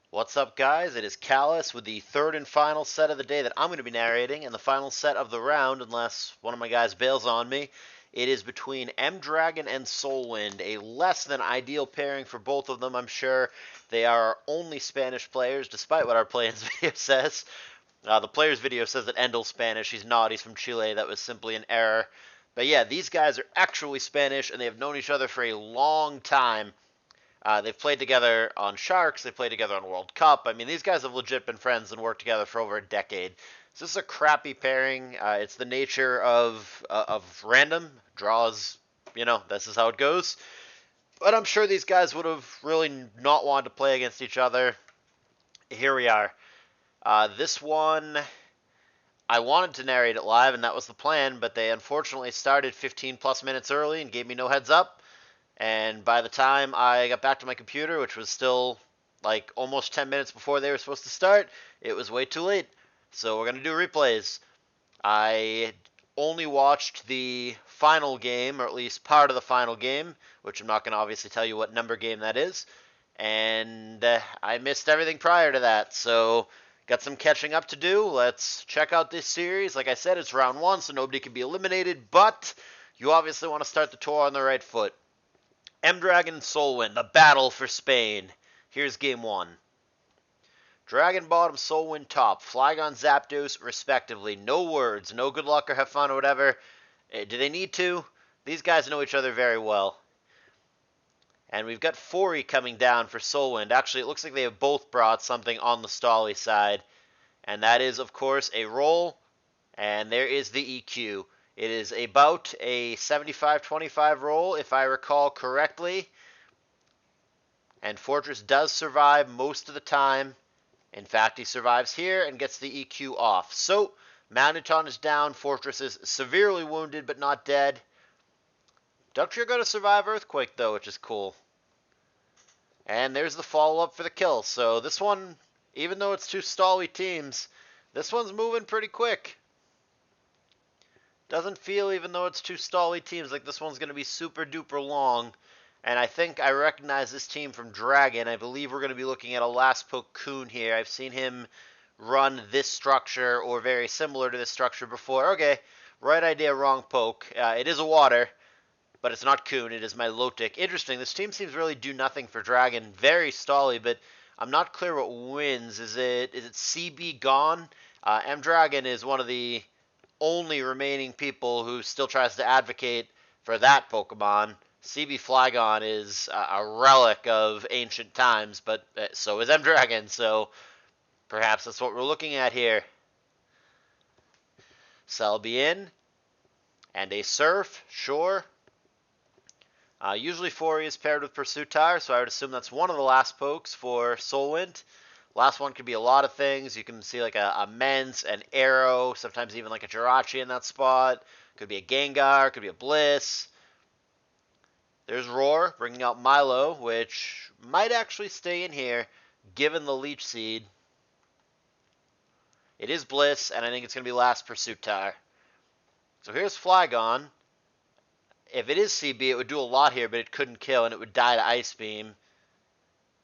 What's up, guys? It is Callous with the third and final set of the day that I'm going to be narrating, and the final set of the round, unless one of my guys bails on me. It is between M-Dragon and SoulWind, a less than ideal pairing for both of them, I'm sure. They are only Spanish players, despite what our play-ins video says. The player's video says that Endel's Spanish. He's not. He's from Chile. That was simply an error. But yeah, these guys are actually Spanish, and they have known each other for a long time. They've played together on Sharks. They played together on World Cup. I mean, these guys have legit been friends and worked together for over a decade. So this is a crappy pairing. It's the nature of random draws. You know, this is how it goes. But I'm sure these guys would have really not wanted to play against each other. Here we are. This one, I wanted to narrate it live, and that was the plan, but they unfortunately started 15 plus minutes early and gave me no heads up. And by the time I got back to my computer, which was still like almost 10 minutes before they were supposed to start, it was way too late. So we're going to do replays. I only watched the final game, or at least part of the final game, which I'm not going to obviously tell you what number game that is. And I missed everything prior to that. So got some catching up to do. Let's check out this series. Like I said, it's round one, so nobody can be eliminated, but you obviously want to start the tour on the right foot. M-Dragon and SoulWind, the battle for Spain. Here's game one. Dragon bottom, SoulWind top. Flygon, Zapdos, respectively. No words, no good luck or have fun or whatever. Do they need to? These guys know each other very well. And we've got Fori coming down for SoulWind. Actually, it looks like they have both brought something on the Stolly side. And that is, of course, a roll. And there is the EQ. It is about a 75-25 roll, if I recall correctly. And Fortress does survive most of the time. In fact, he survives here and gets the EQ off. So, Magneton is down. Fortress is severely wounded, but not dead. Dugtrio got to survive Earthquake, though, which is cool. And there's the follow-up for the kill. So this one, even though it's two stally teams, this one's moving pretty quick. Doesn't feel, even though it's two stally teams, like this one's going to be super duper long. And I think I recognize this team from Dragon. I believe we're going to be looking at a last poke Coon here. I've seen him run this structure or very similar to this structure before. Okay, right idea, wrong poke. It is a water, but it's not Coon. It is Milotic. Interesting. This team seems really do nothing for Dragon. Very stally, but I'm not clear what wins. Is it CB gone? M-Dragon is one of the only remaining people who still tries to advocate for that Pokemon. CB Flygon is a relic of ancient times, but so is M-Dragon, so perhaps that's what we're looking at here. Selby in, and a Surf, sure. Usually Fori is paired with Pursuitar, so I would assume that's one of the last pokes for SoulWind. Last one could be a lot of things. You can see like a Mence, an Arrow, sometimes even like a Jirachi in that spot. Could be a Gengar, could be a Bliss. There's Roar, bringing out Milo, which might actually stay in here, given the Leech Seed. It is Bliss, and I think it's going to be last Pursuitar. So here's Flygon. If it is CB, it would do a lot here, but it couldn't kill, and it would die to Ice Beam.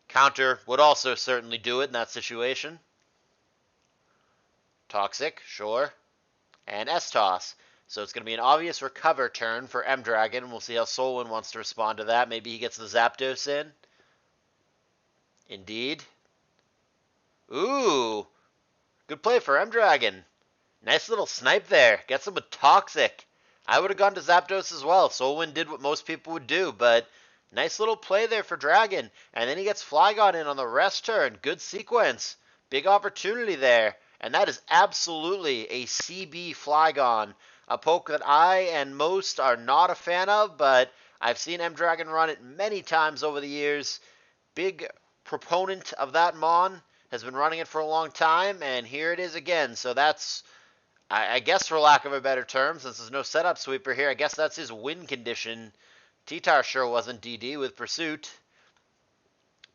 Counter would also certainly do it in that situation. Toxic, sure. And S-Toss. So it's going to be an obvious recover turn for M-Dragon. We'll see how SoulWind wants to respond to that. Maybe he gets the Zapdos in. Indeed. Ooh. Good play for M-Dragon. Nice little snipe there. Gets him with Toxic. I would have gone to Zapdos as well. SoulWind did what most people would do, but nice little play there for Dragon. And then he gets Flygon in on the rest turn. Good sequence. Big opportunity there. And that is absolutely a CB Flygon. A poke that I and most are not a fan of, but I've seen M-Dragon run it many times over the years. Big proponent of that Mon. Has been running it for a long time, and here it is again. So that's, I guess for lack of a better term, since there's no setup sweeper here, I guess that's his win condition. T-Tar sure wasn't DD with Pursuit.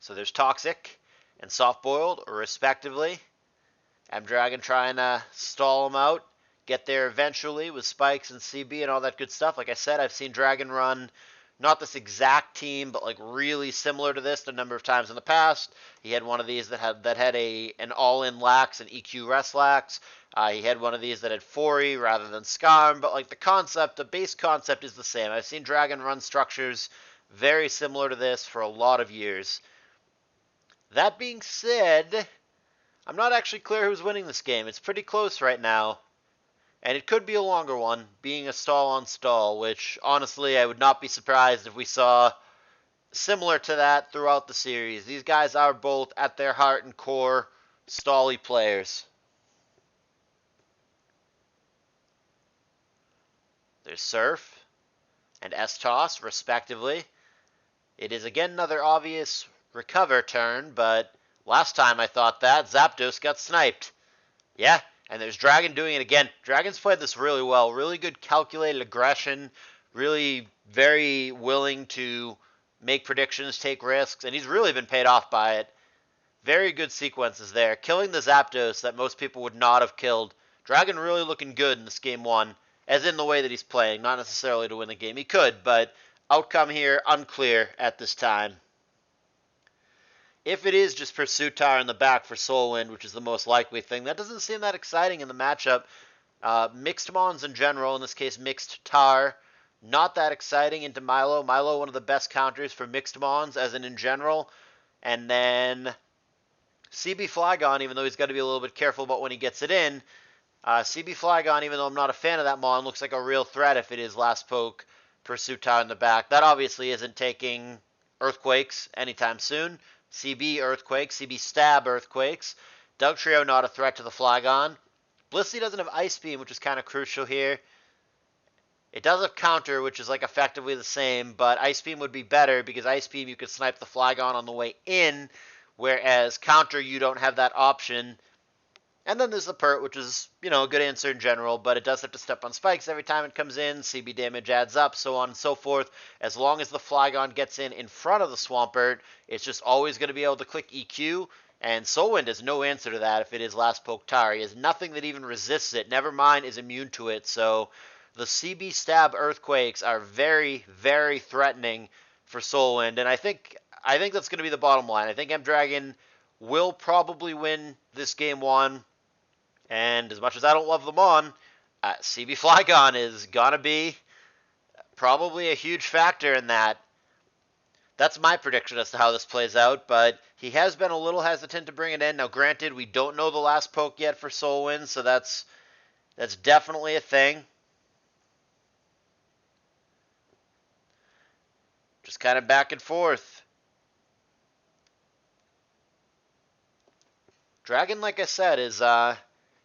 So there's Toxic and Soft Boiled, respectively. M-Dragon trying to stall him out. Get there eventually with Spikes and CB and all that good stuff. Like I said, I've seen Dragon run Not this exact team, but like really similar to this a number of times in the past. He had one of these that had an all-in lax and EQ rest lax. He had one of these that had 4E rather than Skarm, but like the base concept is the same. I've seen Dragon run structures very similar to this for a lot of years. That being said, I'm not actually clear who's winning this game. It's pretty close right now. And it could be a longer one, being a stall on stall, which honestly I would not be surprised if we saw similar to that throughout the series. These guys are both, at their heart and core, stally players. There's Surf and S-Toss, respectively. It is again another obvious recover turn, but last time I thought that, Zapdos got sniped. Yeah, and there's Dragon doing it again. Dragon's played this really well. Really good calculated aggression. Really very willing to make predictions, take risks, and he's really been paid off by it. Very good sequences there. Killing the Zapdos that most people would not have killed. Dragon really looking good in this game one, as in the way that he's playing. Not necessarily to win the game. He could, but outcome here unclear at this time. If it is just Pursuit Tower in the back for SoulWind, which is the most likely thing, that doesn't seem that exciting in the matchup. Mixed Mons in general, in this case Mixed Tar, not that exciting into Milo. Milo, one of the best counters for Mixed Mons, as in general. And then CB Flygon, even though he's got to be a little bit careful about when he gets it in. CB Flygon, even though I'm not a fan of that Mon, looks like a real threat if it is Last Poke, Pursuit Tower in the back. That obviously isn't taking Earthquakes anytime soon. CB Earthquakes, CB Stab Earthquakes. Dugtrio not a threat to the Flygon. Blissey doesn't have Ice Beam, which is kind of crucial here. It does have Counter, which is like effectively the same, but Ice Beam would be better because Ice Beam you could snipe the Flygon on the way in, whereas Counter you don't have that option. And then there's the Pert, which is, a good answer in general, but it does have to step on spikes every time it comes in. CB damage adds up, so on and so forth. As long as the Flygon gets in front of the Swampert, it's just always going to be able to click EQ, and SoulWind has no answer to that if it is Last Poke Tar. He has nothing that even resists it. Never mind is immune to it, so the CB Stab Earthquakes are very, very threatening for SoulWind, and I think that's going to be the bottom line. I think M-Dragon will probably win this game one. And as much as I don't love them on, CB Flygon is going to be probably a huge factor in that. That's my prediction as to how this plays out, but he has been a little hesitant to bring it in. Now, granted, we don't know the Last Poke yet for SoulWind, so that's definitely a thing. Just kind of back and forth. Dragon, like I said,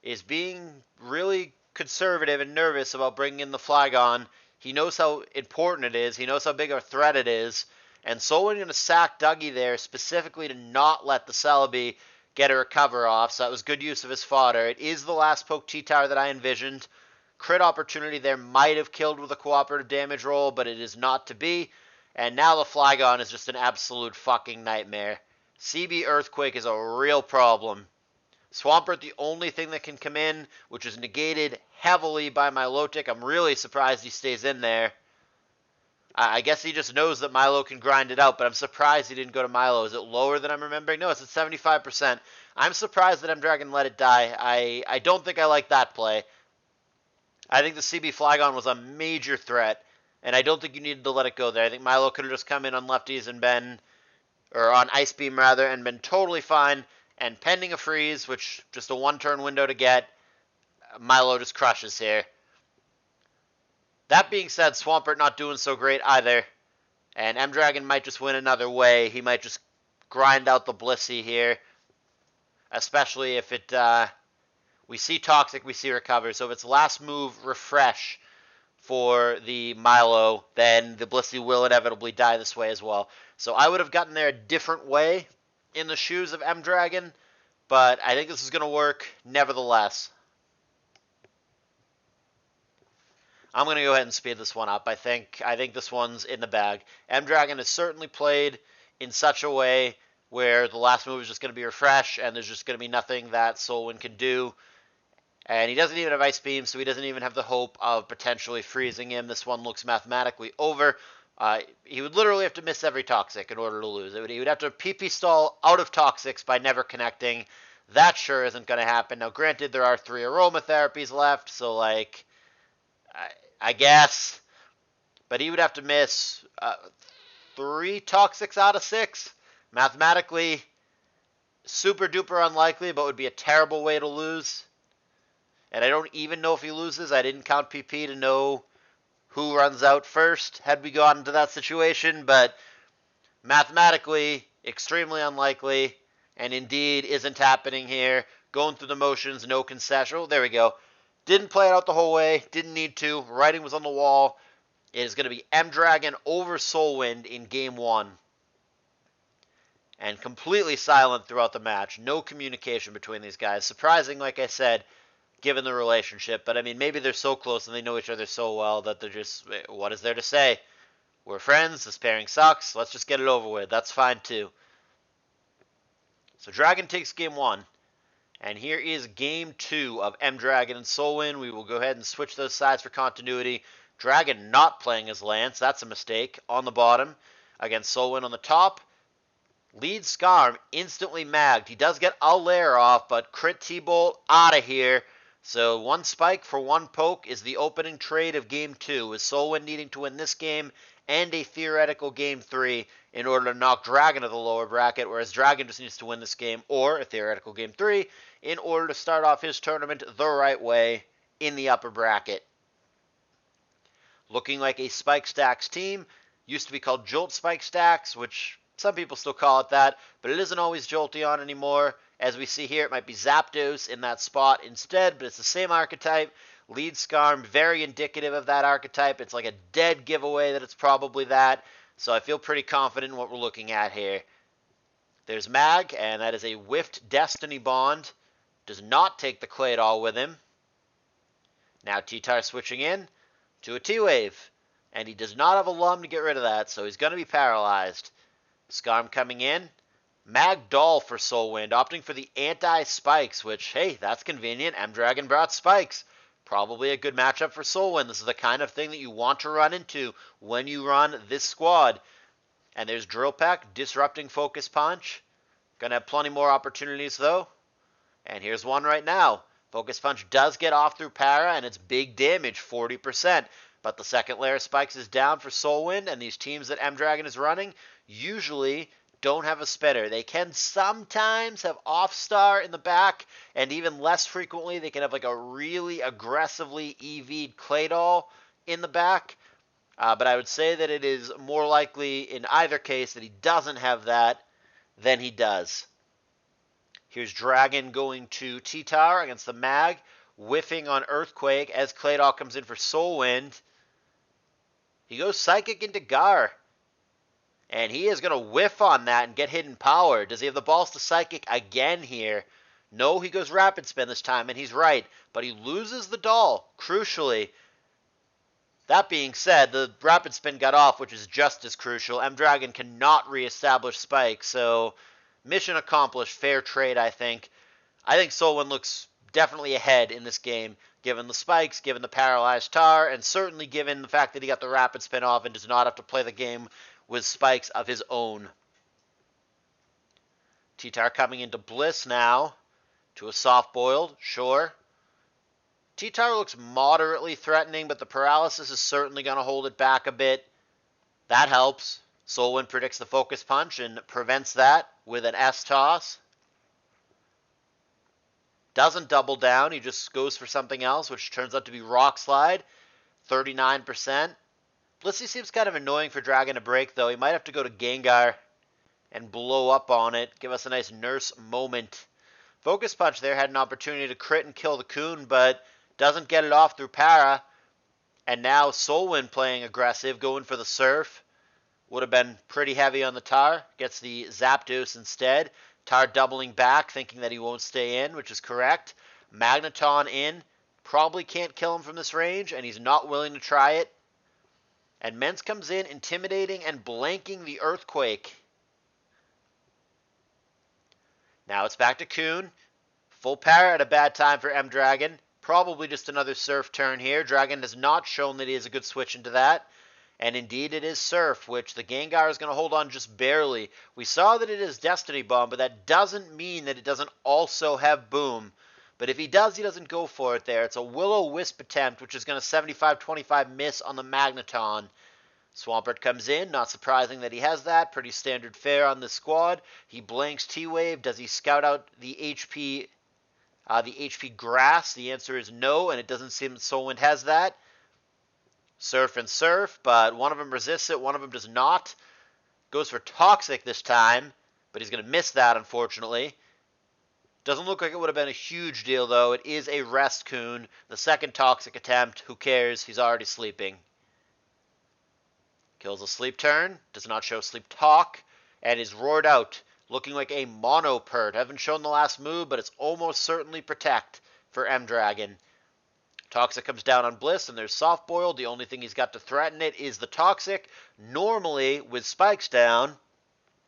is being really conservative and nervous about bringing in the Flygon. He knows how important it is. He knows how big of a threat it is. And SoulWind going to sack Dougie there specifically to not let the Celebi get a recover off. So that was good use of his fodder. It is the Last Poke T-Tower that I envisioned. Crit opportunity there might have killed with a cooperative damage roll, but it is not to be. And now the Flygon is just an absolute fucking nightmare. CB Earthquake is a real problem. Swampert, the only thing that can come in, which is negated heavily by Milotic. I'm really surprised he stays in there. I guess he just knows that Milo can grind it out, but I'm surprised he didn't go to Milo. Is it lower than I'm remembering? No, it's at 75%. I'm surprised that M-Dragon let it die. I don't think I like that play. I think the CB Flygon was a major threat, and I don't think you needed to let it go there. I think Milo could have just come in on lefties and on Ice Beam rather, and been totally fine. And pending a freeze, which just a one-turn window to get, Milo just crushes here. That being said, Swampert not doing so great either. And M-Dragon might just win another way. He might just grind out the Blissey here. Especially if we see Toxic, we see Recover. So if it's last move Refresh for the Milo, then the Blissey will inevitably die this way as well. So I would have gotten there a different way in the shoes of M-Dragon, but I think this is going to work nevertheless. I'm going to go ahead and speed this one up. I think this one's in the bag. M-Dragon has certainly played in such a way where the last move is just going to be Refresh, and there's just going to be nothing that SoulWind can do. And he doesn't even have Ice Beam, so he doesn't even have the hope of potentially freezing him. This one looks mathematically over. He would literally have to miss every Toxic in order to lose. He would have to PP stall out of Toxics by never connecting. That sure isn't going to happen. Now, granted, there are 3 aromatherapies left, so, like, I guess. But he would have to miss 3 Toxics out of 6. Mathematically, super duper unlikely, but would be a terrible way to lose. And I don't even know if he loses. I didn't count PP to know who runs out first had we gone into that situation, but mathematically, extremely unlikely, and indeed isn't happening here. Going through the motions, no concession. Oh, there we go. Didn't play it out the whole way. Didn't need to. Writing was on the wall. It is going to be M-Dragon over SoulWind in Game 1. And completely silent throughout the match. No communication between these guys. Surprising, like I said, given the relationship. But, I mean, maybe they're so close and they know each other so well that they're just, what is there to say? We're friends. This pairing sucks. Let's just get it over with. That's fine, too. So Dragon takes Game 1. And here is Game 2 of M-Dragon and SoulWind. We will go ahead and switch those sides for continuity. Dragon not playing as Lance. That's a mistake. On the bottom against SoulWind on the top. Lead Skarm instantly magged. He does get a layer off, but crit T-Bolt out of here. So 1 spike for 1 poke is the opening trade of Game 2, with SoulWind needing to win this game and a theoretical Game 3 in order to knock Dragon to the lower bracket, whereas Dragon just needs to win this game or a theoretical Game 3 in order to start off his tournament the right way in the upper bracket. Looking like a Spike Stacks team. Used to be called Jolt Spike Stacks, which some people still call it that, but it isn't always Jolteon anymore. As we see here, it might be Zapdos in that spot instead, but it's the same archetype. Lead Skarm, very indicative of that archetype. It's like a dead giveaway that it's probably that. So I feel pretty confident in what we're looking at here. There's Mag, and that is a whiffed Destiny Bond. Does not take the Clay Doll with him. Now T-Tar switching in to a T-Wave. And he does not have a Lum to get rid of that, so he's going to be paralyzed. Skarm coming in. Mag Doll for SoulWind, opting for the anti-spikes, which, hey, that's convenient. M-Dragon brought spikes. Probably a good matchup for SoulWind. This is the kind of thing that you want to run into when you run this squad. And there's Drill Peck, disrupting Focus Punch. Gonna have plenty more opportunities, though. And here's one right now. Focus Punch does get off through Para, and it's big damage, 40%. But the second layer of spikes is down for SoulWind, and these teams that M-Dragon is running usually don't have a spitter. They can sometimes have off-star in the back, and even less frequently, they can have like a really aggressively EV'd Clay Doll in the back. But I would say that it is more likely in either case that he doesn't have that than he does. Here's Dragon going to T-Tar against the Mag, whiffing on Earthquake as Clay Doll comes in for SoulWind. He goes Psychic into Gar. And he is going to whiff on that and get hidden power. Does he have the balls to Psychic again here? No, he goes Rapid Spin this time, and he's right. But he loses the doll, crucially. That being said, the Rapid Spin got off, which is just as crucial. M-Dragon cannot reestablish Spike, so mission accomplished. Fair trade, I think. I think SoulWind looks definitely ahead in this game, given the spikes, given the paralyzed Tar, and certainly given the fact that he got the Rapid Spin off and does not have to play the game with spikes of his own. T-Tar coming into Bliss now to a soft-boiled, sure. T-Tar looks moderately threatening, but the paralysis is certainly going to hold it back a bit. That helps. SoulWind predicts the Focus Punch and prevents that with an S-Toss. Doesn't double down, he just goes for something else, which turns out to be Rock Slide, 39%. Blissey seems kind of annoying for Dragon to break, though. He might have to go to Gengar and blow up on it. Give us a nice nurse moment. Focus Punch there had an opportunity to crit and kill the Coon, but doesn't get it off through Para. And now SoulWind playing aggressive, going for the Surf. Would have been pretty heavy on the Tar. Gets the Zapdos instead. Tar doubling back, thinking that he won't stay in, which is correct. Magneton in. Probably can't kill him from this range, and he's not willing to try it. And Mence comes in, intimidating and blanking the Earthquake. Now it's back to Coon. Full Para at a bad time for M-Dragon. Probably just another Surf turn here. Dragon has not shown that he has a good switch into that. And indeed it is Surf, which the Gengar is going to hold on just barely. We saw that it is Destiny Bomb, but that doesn't mean that it doesn't also have Boom. But if he does, he doesn't go for it there. It's a Will-O-Wisp attempt, which is going to 75-25 miss on the Magneton. Swampert comes in, not surprising that he has that. Pretty standard fare on this squad. He blanks T-Wave. Does he scout out the HP Grass? The answer is no, and it doesn't seem that SoulWind has that. Surf and Surf, but one of them resists it, one of them does not. Goes for Toxic this time, but he's going to miss that, unfortunately. Doesn't look like it would have been a huge deal, though. It is a Rest Coon. The second Toxic attempt, who cares? He's already sleeping. Kills a Sleep turn, does not show Sleep Talk, and is roared out, looking like a Mono Pert. Haven't shown the last move, but it's almost certainly Protect for M-Dragon. Toxic comes down on Bliss, and there's Soft Boiled. The only thing he's got to threaten it is the Toxic. Normally, with Spikes down,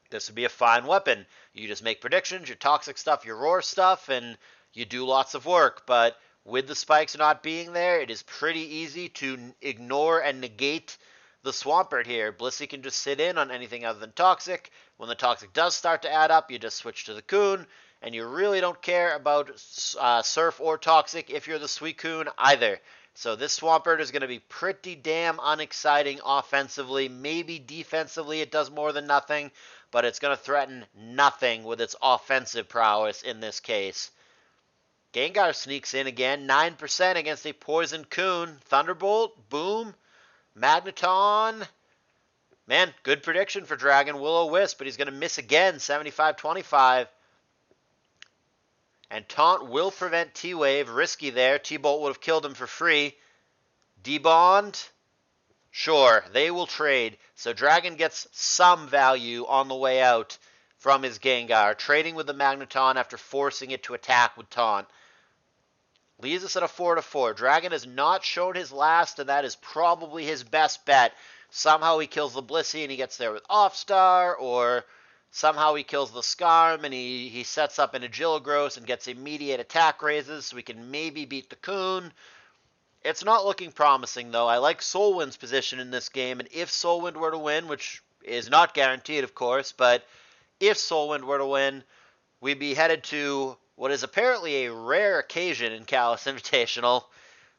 this would be a fine weapon. You just make predictions, your Toxic stuff, your Roar stuff, and you do lots of work. But with the Spikes not being there, it is pretty easy to ignore and negate the Swampert here. Blissey can just sit in on anything other than Toxic. When the Toxic does start to add up, you just switch to the Coon, and you really don't care about Surf or Toxic if you're the Suicune either. So this Swampert is going to be pretty damn unexciting offensively. Maybe defensively it does more than nothing, but it's going to threaten nothing with its offensive prowess in this case. Gengar sneaks in again, 9% against a Poison Coon. Thunderbolt, Boom, Magneton. Man, good prediction for Dragon Will-O-Wisp, but he's going to miss again, 75-25. And Taunt will prevent T-Wave. Risky there. T-Bolt would have killed him for free. D-Bond. Sure, they will trade. So Dragon gets some value on the way out from his Gengar, trading with the Magneton after forcing it to attack with Taunt. Leaves us at a 4-4. Dragon has not shown his last, and that is probably his best bet. Somehow he kills the Blissey and he gets there with Off-Star, or somehow he kills the Scarm and he sets up an Agilogross and gets immediate attack raises so we can maybe beat the Coon. It's not looking promising, though. I like SoulWind's position in this game, and if SoulWind were to win, which is not guaranteed, of course, but if SoulWind were to win, we'd be headed to what is apparently a rare occasion in CALLOUS Invitational.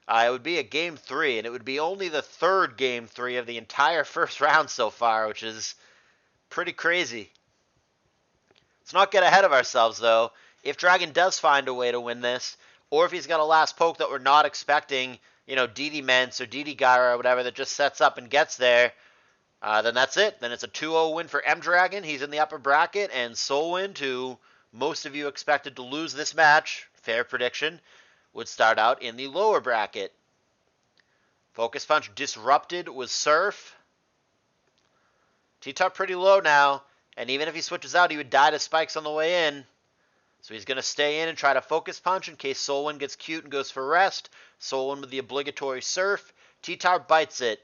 It would be a Game 3, and it would be only the third Game 3 of the entire first round so far, which is pretty crazy. Let's not get ahead of ourselves, though. If Dragon does find a way to win this, or if he's got a last poke that we're not expecting, DD Mence or DD Gyra or whatever that just sets up and gets there, then that's it. Then it's a 2-0 win for M-Dragon. He's in the upper bracket, and SoulWind, who most of you expected to lose this match, fair prediction, would start out in the lower bracket. Focus Punch disrupted with Surf. T-Top pretty low now, and even if he switches out, he would die to Spikes on the way in. So he's going to stay in and try to Focus Punch in case SoulWind gets cute and goes for Rest. SoulWind with the obligatory Surf. T-Tar bites it.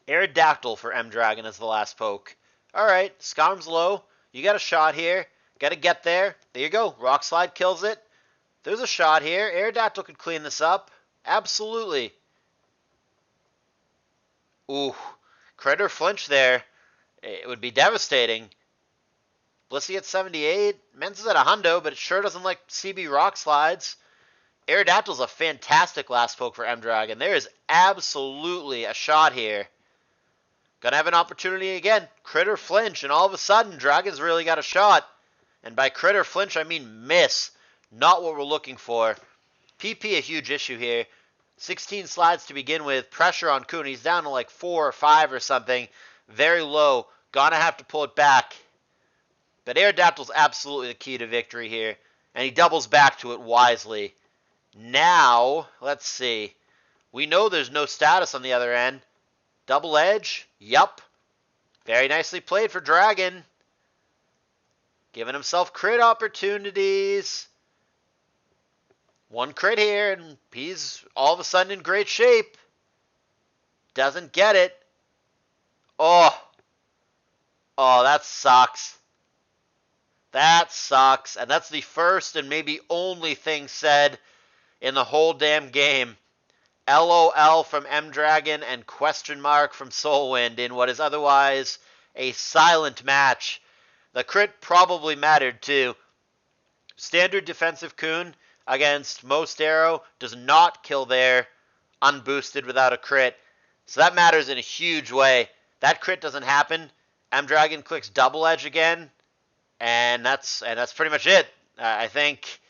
Aerodactyl for M-Dragon as the last poke. Alright, Scarm's low. You got a shot here. Got to get there. There you go. Rock Slide kills it. There's a shot here. Aerodactyl could clean this up. Absolutely. Ooh. Critter flinch there. It would be devastating. Blissey at 78. Mence is at 100, but it sure doesn't like CB Rock Slides. Aerodactyl's a fantastic last poke for M-Dragon. There is absolutely a shot here. Gonna have an opportunity again. Critter flinch, and all of a sudden, Dragon's really got a shot. And by critter flinch, I mean miss. Not what we're looking for. PP a huge issue here. 16 slides to begin with. Pressure on Coon. He's down to like 4 or 5 or something. Very low. Gonna have to pull it back. But Aerodactyl's absolutely the key to victory here. And he doubles back to it wisely. Now, let's see. We know there's no status on the other end. Double edge? Yup. Very nicely played for Dragon. Giving himself crit opportunities. One crit here, and he's all of a sudden in great shape. Doesn't get it. Oh, that sucks. That sucks. And that's the first and maybe only thing said in the whole damn game. LOL from M-Dragon and question mark from SoulWind in what is otherwise a silent match. The crit probably mattered too. Standard defensive Kun against most arrow does not kill there unboosted without a crit. So that matters in a huge way. That crit doesn't happen. M-Dragon clicks double edge again, and that's pretty much it. I think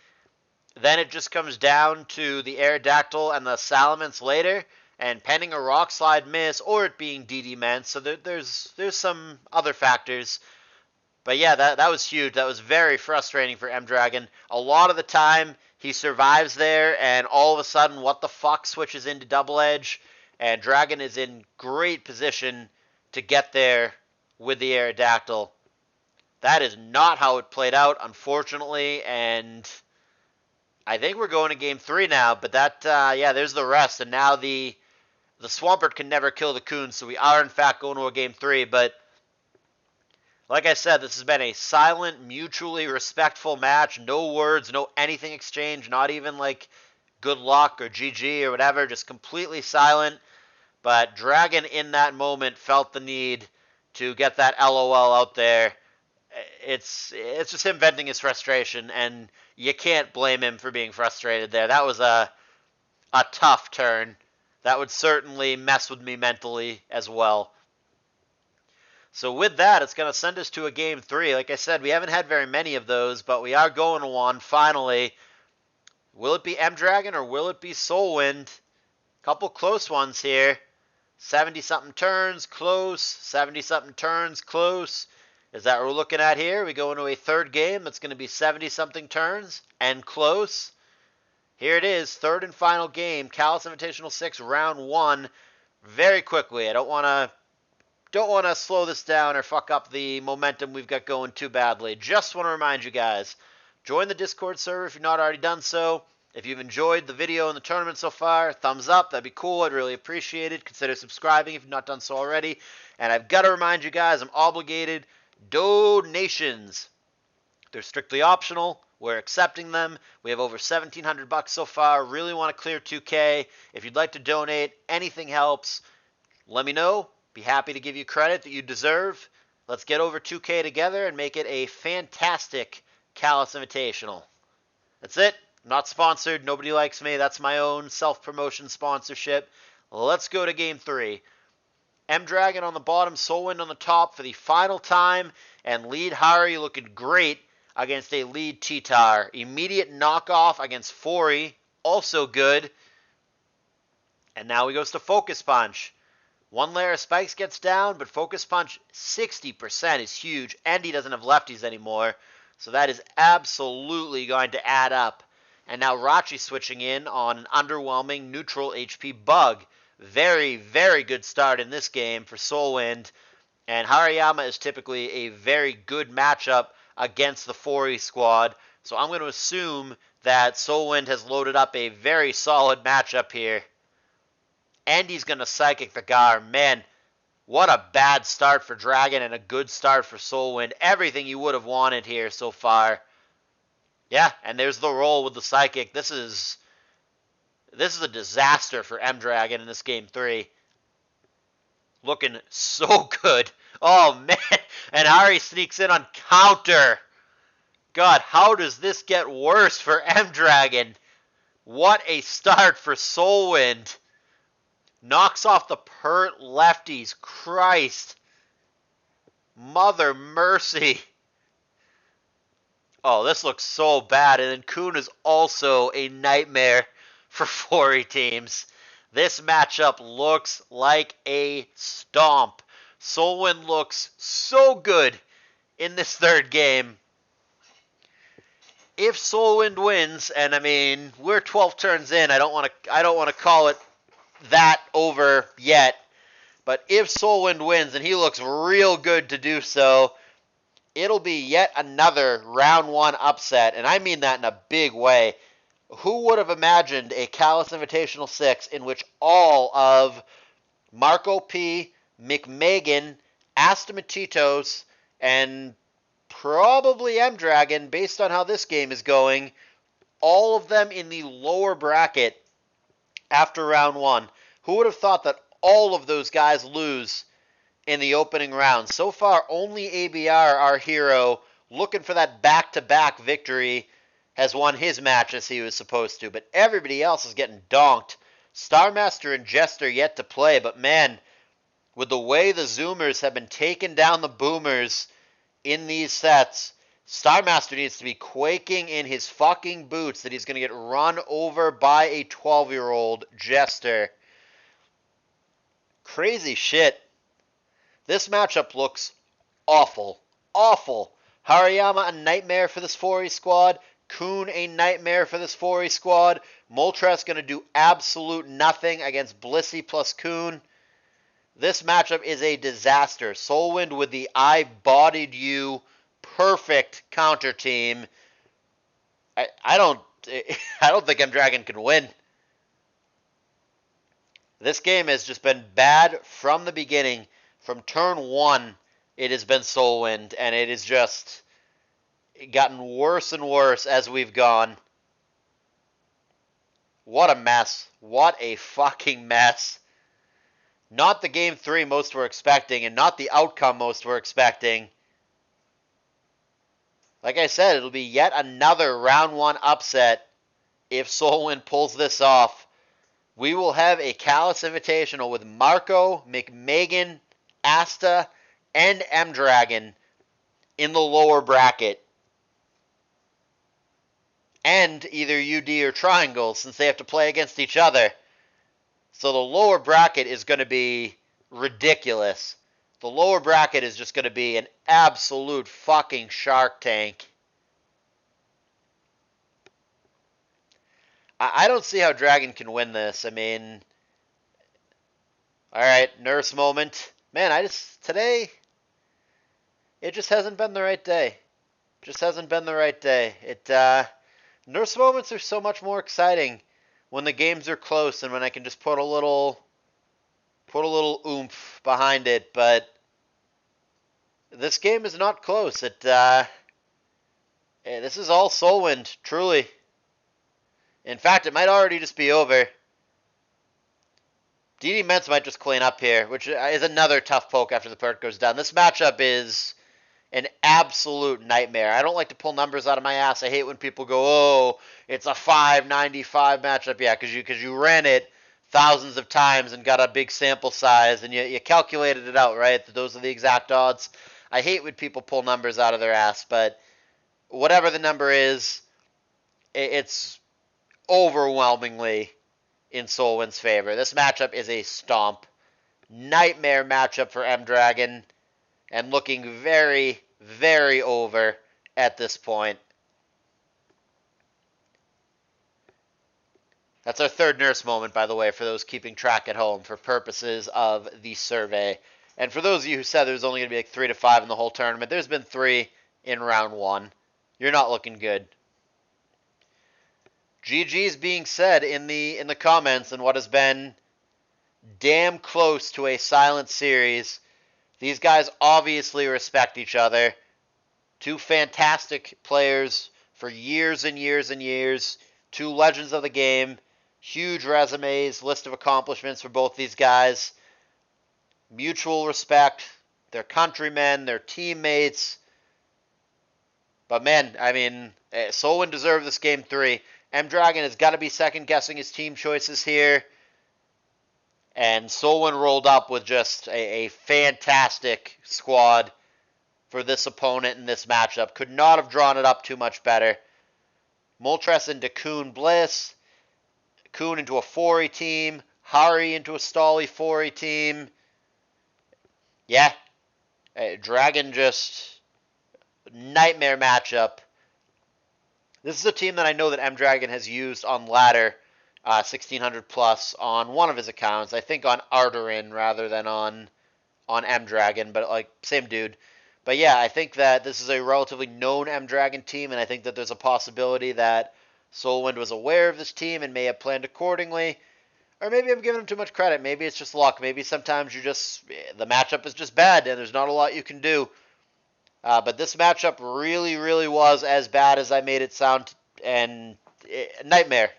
then it just comes down to the Aerodactyl and the Salamence later, and pending a Rock Slide miss or it being DD meant. So there's some other factors. But yeah, that was huge. That was very frustrating for M-Dragon. A lot of the time, he survives there, and all of a sudden, what the fuck switches into double edge, and Dragon is in great position to get there with the Aerodactyl. That is not how it played out, unfortunately, and I think we're going to game 3 now, but that, yeah, there's the rest, and now the Swampert can never kill the Coon, so we are, in fact, going to a game 3, but like I said, this has been a silent, mutually respectful match. No words, no anything exchanged, not even like good luck or GG or whatever, just completely silent. But Dragon in that moment felt the need to get that LOL out there. It's just him venting his frustration, and you can't blame him for being frustrated there. That was a tough turn. That would certainly mess with me mentally as well. So with that, it's going to send us to a game 3. Like I said, we haven't had very many of those, but we are going to one finally. Will it be M-Dragon or will it be SoulWind? Couple close ones here. 70-something turns, close. 70-something turns, close. Is that what we're looking at here? We go into a third game that's going to be 70-something turns and close. Here it is, third and final game, CALLOUS Invitational 6, round 1. Very quickly, I don't want to slow this down or fuck up the momentum we've got going too badly. Just want to remind you guys, join the Discord server if you've not already done so. If you've enjoyed the video and the tournament so far, thumbs up. That'd be cool. I'd really appreciate it. Consider subscribing if you've not done so already. And I've got to remind you guys, I'm obligated. Donations. They're strictly optional. We're accepting them. We have over $1,700 so far. Really want to clear 2K. If you'd like to donate, anything helps. Let me know. Be happy to give you credit that you deserve. Let's get over 2K together and make it a fantastic CALLOUS Invitational. That's it. I'm not sponsored. Nobody likes me. That's my own self-promotion sponsorship. Let's go to Game 3. M-Dragon on the bottom, SoulWind on the top for the final time, and lead Hari looking great against a lead T-Tar. Immediate knockoff against Fori, also good. And now he goes to Focus Punch. One layer of spikes gets down, but Focus Punch 60% is huge, and he doesn't have lefties anymore. So that is absolutely going to add up. And now Rachi switching in on an underwhelming neutral HP Bug. Very, very good start in this game for SoulWind. And Hariyama is typically a very good matchup against the Fori squad. So I'm going to assume that SoulWind has loaded up a very solid matchup here. And he's going to Psychic the Gar. Man, what a bad start for Dragon and a good start for SoulWind. Everything you would have wanted here so far. Yeah, and there's the roll with the Psychic. This is a disaster for M-Dragon in this Game 3. Looking so good. Oh, man. And Hari sneaks in on counter. God, how does this get worse for M-Dragon? What a start for SoulWind. Knocks off the pert lefties. Christ. Mother mercy. Oh, this looks so bad. And then Kun is also a nightmare for Fori teams. This matchup looks like a stomp. SoulWind looks so good in this third game. If SoulWind wins, and I mean, we're 12 turns in, I don't want to call it that over yet, but if SoulWind wins, and he looks real good to do so, it'll be yet another round 1 upset, and I mean that in a big way. Who would have imagined a CALLOUS Invitational 6 in which all of Marco P, McMegan, Astamatitos, and probably M-Dragon, based on how this game is going, all of them in the lower bracket after round one. Who would have thought that all of those guys lose in the opening round? So far, only ABR, our hero, looking for that back-to-back victory, has won his match as he was supposed to. But everybody else is getting donked. Starmaster and Jester yet to play, but man, with the way the Zoomers have been taking down the Boomers in these sets, Starmaster needs to be quaking in his fucking boots that he's going to get run over by a 12-year-old Jester. Crazy shit. This matchup looks awful. Awful. Hariyama, a nightmare for this 4E squad. Kuhn, a nightmare for this 4E squad. Moltres going to do absolute nothing against Blissey plus Kuhn. This matchup is a disaster. SoulWind with the I bodied you perfect counter team. I don't think M-Dragon can win. This game has just been bad from the beginning. From turn one, it has been SoulWind, and it has just gotten worse and worse as we've gone. What a mess. What a fucking mess. Not the game 3 most were expecting, and not the outcome most were expecting. Like I said, it'll be yet another round 1 upset if SoulWind pulls this off. We will have a Callous Invitational with Marco, McMagan, Asta, and M-Dragon in the lower bracket. And either UD or Triangle, since they have to play against each other. So the lower bracket is going to be ridiculous. The lower bracket is just going to be an absolute fucking Shark Tank. I don't see how Dragon can win this. I mean, alright, nurse moment. Man, today, it just hasn't been the right day. Just hasn't been the right day. Nurse moments are so much more exciting when the games are close and when I can just put a little oomph behind it, but this game is not close. This is all SoulWind, truly. In fact, it might already just be over. DD Ments might just clean up here, which is another tough poke after the perk goes down. This matchup is an absolute nightmare. I don't like to pull numbers out of my ass. I hate when people go, oh, it's a 595 matchup. Yeah, because you ran it thousands of times and got a big sample size, and you calculated it out, right? Those are the exact odds. I hate when people pull numbers out of their ass, but whatever the number is, it's overwhelmingly in SoulWind's favor. This matchup is a stomp. Nightmare matchup for M-Dragon, and looking very, very over at this point. That's our third nurse moment, by the way, for those keeping track at home for purposes of the survey. And for those of you who said there's only going to be like 3 to 5 in the whole tournament, there's been 3 in round 1. You're not looking good. GG's being said in the comments in what has been damn close to a silent series. These guys obviously respect each other. 2 fantastic players for years and years and years. 2 legends of the game. Huge resumes, list of accomplishments for both these guys. Mutual respect. They're countrymen, they're teammates. But man, I mean, SoulWind deserved this game 3. M-Dragon has got to be second-guessing his team choices here. And SoulWind rolled up with just a fantastic squad for this opponent in this matchup. Could not have drawn it up too much better. Moltres into Kuhn Bliss. Kuhn into a 4E team. Hari into a Stolly 4E team. Yeah. Dragon just nightmare matchup. This is a team that I know that M-Dragon has used on ladder 1600 plus on one of his accounts. I think on Arterin rather than on M-Dragon, but like same dude. But yeah, I think that this is a relatively known M-Dragon team, and I think that there's a possibility that SoulWind was aware of this team and may have planned accordingly. Or maybe I'm giving him too much credit. Maybe it's just luck. Maybe sometimes the matchup is just bad and there's not a lot you can do. But this matchup really, really was as bad as I made it sound, and nightmare.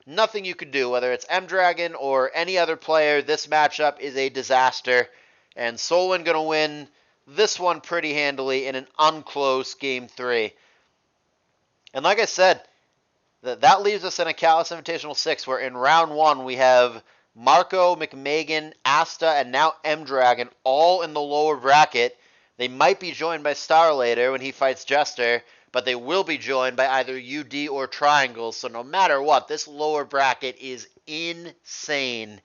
nothing you could do. Whether it's M-Dragon or any other player, this matchup is a disaster. And SoulWind going to win this one pretty handily in an unclose Game 3. And like I said, that leaves us in a CALLOUS Invitational 6, where in round 1 we have Marco, McMagan, Asta, and now M-Dragon all in the lower bracket. They might be joined by Star later when he fights Jester, but they will be joined by either UD or Triangles. So no matter what, this lower bracket is insane.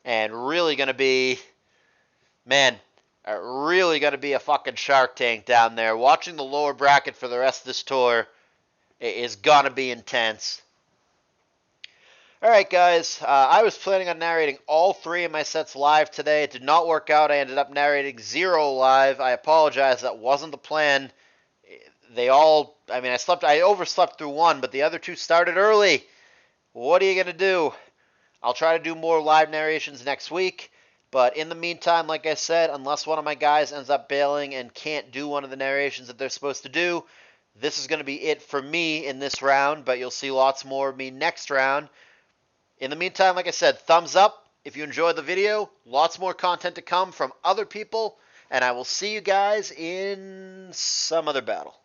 And really going to be, man, really going to be a fucking Shark Tank down there. Watching the lower bracket for the rest of this tour is going to be intense. Alright guys, I was planning on narrating all 3 of my sets live today. It did not work out. I ended up narrating 0 live. I apologize, that wasn't the plan. I overslept through 1, but the other 2 started early. What are you going to do? I'll try to do more live narrations next week, but in the meantime, like I said, unless one of my guys ends up bailing and can't do one of the narrations that they're supposed to do, this is going to be it for me in this round, but you'll see lots more of me next round. In the meantime, like I said, thumbs up if you enjoyed the video. Lots more content to come from other people, and I will see you guys in some other battle.